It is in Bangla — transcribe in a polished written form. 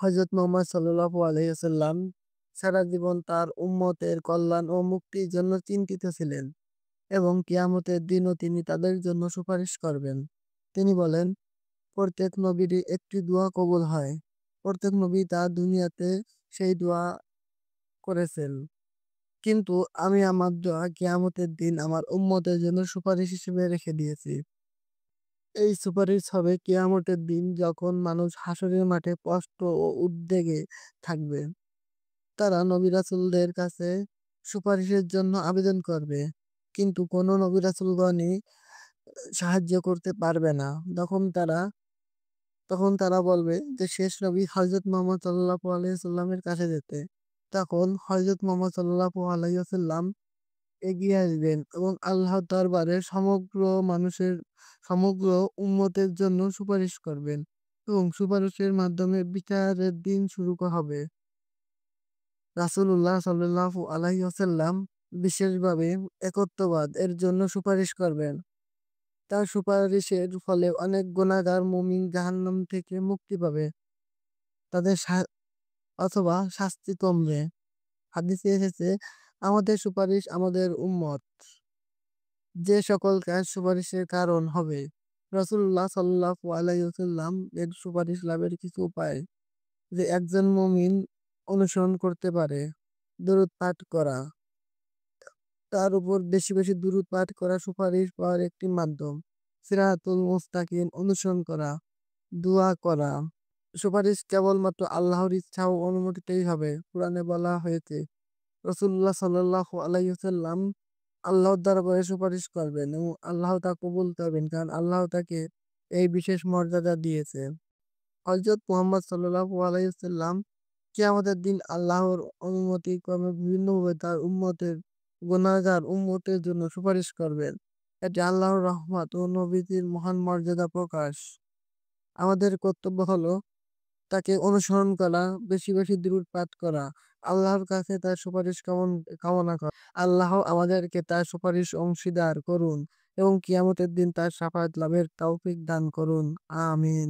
হযরত মুহাম্মদ সাল্লাল্লাহু আলাইহি ওয়াসাল্লাম সারা জীবন তার উম্মতের কল্যাণ ও মুক্তির জন্য চিন্তিত ছিলেন এবং কিয়ামতের দিনও তিনি তাদের জন্য সুপারিশ করবেন। তিনি বলেন, প্রত্যেক নবীরই একটি দোয়া কবুল হয়। প্রত্যেক নবী তার দুনিয়াতে সেই দোয়া করেছেন। কিন্তু আমি আমার দোয়া কিয়ামতের দিন আমার উম্মতের জন্য সুপারিশ হিসেবে রেখে দিয়েছি। এই সুপারিশ হবে কিয়ামতের দিন যখন মানুষ হাসরের মাঠে কষ্ট ও উদ্বেগে থাকবে। তারা নবী রাসূলদের কাছে সুপারিশের জন্য আবেদন করবে। কিন্তু কোন নবী রাসূলগণই সাহায্য করতে পারবে না। তখন তারা বলবে যে শেষ নবী হযরত মুহাম্মদ সাল্লাল্লাহু আলাইহি ওয়াসাল্লামের কাছে যেতে। তখন হযরত মুহাম্মদ সাল্লাল্লাহু আলাইহি ওয়াসাল্লাম এগিয়ে আসবেন এবং আল্লাহর দরবারে সমগ্র উম্মতের জন্য সুপারিশ করবেন এবং সুপারিশের মাধ্যমে বিচারের দিন শুরু হবে। রাসূলুল্লাহ সাল্লাল্লাহু আলাইহি ওয়াসাল্লাম বিশেষভাবে একত্ববাদ এর জন্য সুপারিশ করবেন। তার সুপারিশের ফলে অনেক গুনাহগার মুমিন জাহান্নাম থেকে মুক্তি পাবে। তাদের অথবা শাস্তি কমবে। হাদিসে এসেছে, আমাদের সুপারিশ আমাদের উম্মত যে সকল কাজ সুপারিশের কারণ হবে। রাসূলুল্লাহ সাল্লাল্লাহু আলাইহি ওয়াসাল্লাম এর সুপারিশ লাভের কিছু উপায় যে একজন মুমিন অনুসরণ করতে পারে। দরুদ পাঠ করা। তার উপর বেশি বেশি দুরূদ পাঠ করা সুপারিশ পাওয়ার একটি মাধ্যম। সিরাতুল মুস্তাকিম অনুসরণ করা, দোয়া করা। সুপারিশ কেবলমাত্র আল্লাহর ইচ্ছা ও অনুমতিতেই হবে। কুরআনে বলা হয়েছে, রাসূলুল্লাহ সাল্লাল্লাহু আলাইহি ওয়াসাল্লাম আল্লাহর দরবারে সুপারিশ করবেন এবং আল্লাহ তা কবুল করবেন, কারণ আল্লাহ তাকে এই বিশেষ মর্যাদা দিয়েছে। হযরত মুহাম্মদ সাল্লাল্লাহু আলাইহি ওয়াসাল্লাম কিয়ামতের দিন আল্লাহর অনুমতি ক্রমে বিভিন্নভাবে তার গুনাহগার উম্মতের জন্য সুপারিশ করবেন। এটি আল্লাহর রহমত ও নবীজির মহান মর্যাদা প্রকাশ। আমাদের কর্তব্য হলো তাকে অনুসরণ করা, বেশি বেশি দুরূদ পাঠ করা, আল্লাহর কাছে তার সুপারিশ কামনা করা। আল্লাহ আমাদেরকে তার সুপারিশ অংশীদার করুন এবং কিয়ামতের দিন তার শাফাআত লাভের তৌফিক দান করুন। আমিন।